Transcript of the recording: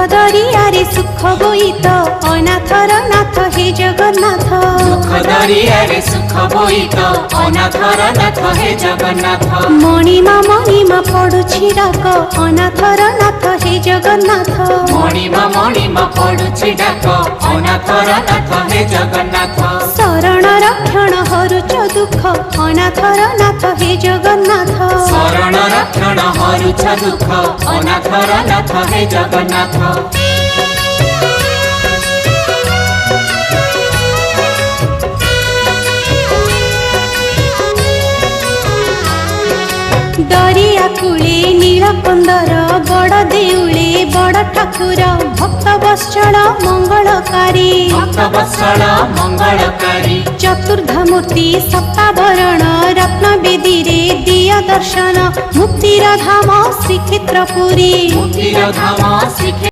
दरियारे सुख बोईत अनाथर नाथ हे जगन्नाथ। दुख दरियारे सुख बोईत अनाथर नाथ हे जगन्नाथ। मणिमा पडुछि डाक अनाथर नाथ हे जगन्नाथ। मणिमा पडुछि डाक अनाथर नाथ हे जगन्नाथ। शरण रक्षण हरुच दुख अनाथर नाथ हे जगन्नाथ। शरण रक्षण हरुच दुख अनाथर नाथ हे जगन्नाथ। दरिया कूले नीलकंदर बड़ देउले बड़ ठाकुर भक्त वत्सल मंगलकारी। भक्त वत्सल मंगलकारी। चतुर्धमूर्ति सप्ताभरण रत्न बेदी रे दिया दर्शन मुक्तिर धाम श्रीक्षेत्रपुरी। मुक्तिर धाम श्री